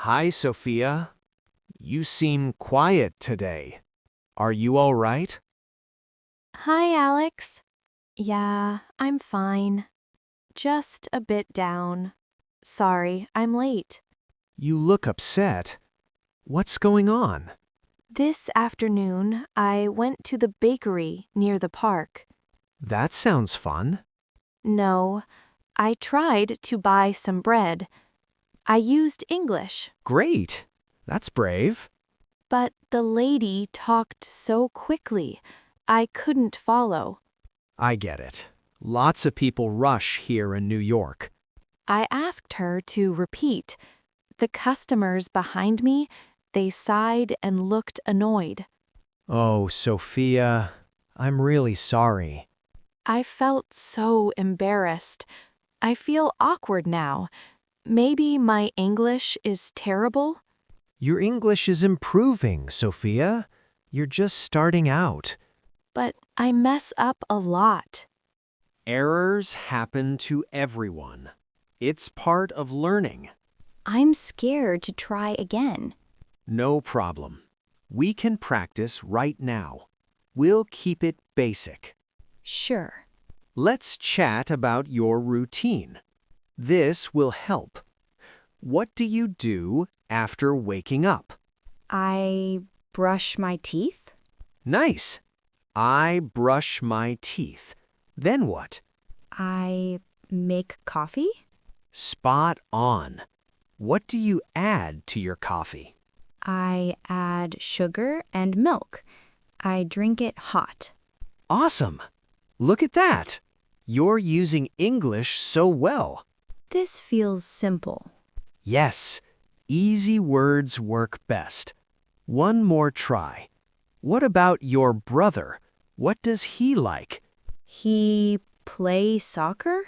Hi, Sophia. You seem quiet today. Are you all right? Hi, Alex. Yeah, I'm fine. Just a bit down. Sorry, I'm late. You look upset. What's going on? This afternoon, I went to the bakery near the park. That sounds fun. No, I tried to buy some bread. I used English, Great. That's brave. but the lady talked so quickly, I couldn't follow. I get it. Lots of people rush here in New York. I asked her to repeat. The customers behind me, they sighed and looked annoyed. Oh, Sophia, I'm really sorry. I felt so embarrassed. I feel awkward now. Maybe my English is terrible? Your English is improving, Sophia. You're just starting out. But I mess up a lot. Errors happen to everyone. It's part of learning. I'm scared to try again. No problem. We can practice right now. We'll keep it basic. Sure. Let's chat about your routine. This will help. What do you do after waking up? I brush my teeth. Nice. I brush my teeth. Then what? I make coffee. Spot on. What do you add to your coffee? I add sugar and milk. I drink it hot. Awesome. Look at that. You're using English so well. This feels simple. Yes, easy words work best. One more try. What about your brother? What does he like? He play soccer?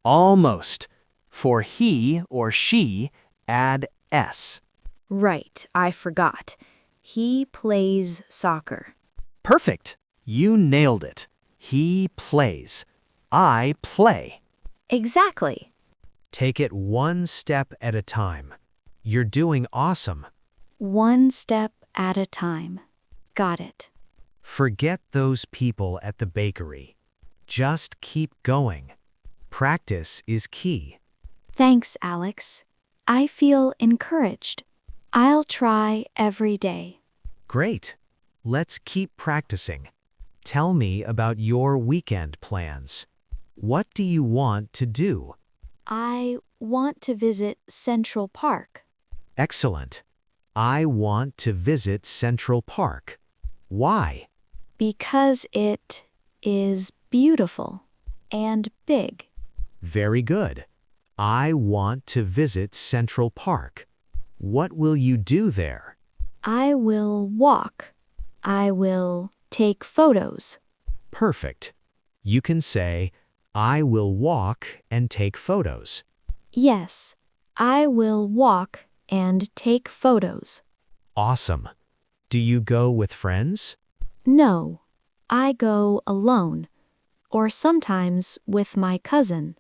Almost. For he or she, add S. Right, I forgot. He plays soccer. Perfect. You nailed it. He plays. I play. Exactly. Take it one step at a time. You're doing awesome. One step at a time. Got it. Forget those people at the bakery. Just keep going. Practice is key. Thanks, Alex. I feel encouraged. I'll try every day. Great. Let's keep practicing. Tell me about your weekend plans. What do you want to do? I want to visit Central Park. Excellent. I want to visit Central Park. Why? Because it is beautiful and big. Very good. I want to visit Central Park. What will you do there? I will walk. I will take photos. Perfect. You can say, I will walk and take photos. Yes, I will walk and take photos. Awesome. Do you go with friends? No, I go alone, or sometimes with my cousin.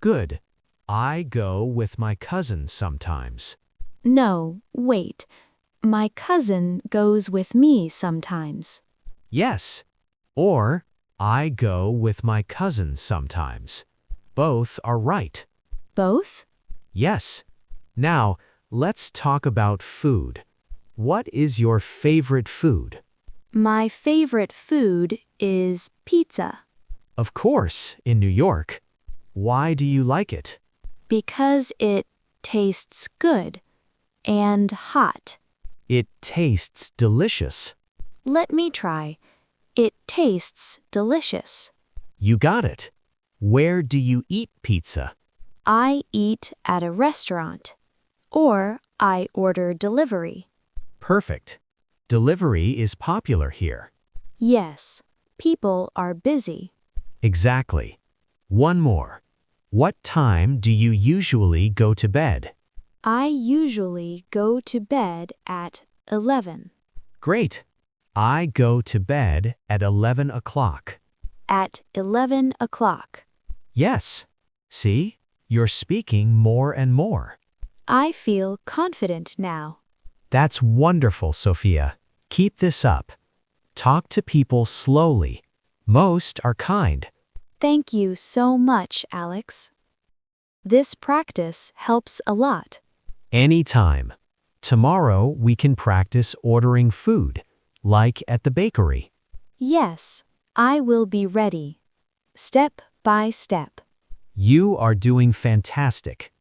Good. I go with my cousin sometimes. No, wait. My cousin goes with me sometimes. Yes. Or, I go with my cousin sometimes. Both are right. Both? Yes. Now, let's talk about food. What is your favorite food? My favorite food is pizza. Of course, in New York. Why do you like it? Because it tastes good and hot. It tastes delicious. Let me try. It tastes delicious. You got it. Where do you eat pizza? I eat at a restaurant, or I order delivery. Perfect. Delivery is popular here. Yes, people are busy. Exactly. One more. What time do you usually go to bed? I usually go to bed at 11. Great. I go to bed at 11 o'clock. At 11 o'clock. Yes. See? You're speaking more and more. I feel confident now. That's wonderful, Sophia. Keep this up. Talk to people slowly. Most are kind. Thank you so much, Alex. This practice helps a lot. Anytime. Tomorrow we can practice ordering food, like at the bakery. Yes, I will be ready. Step by step. You are doing fantastic.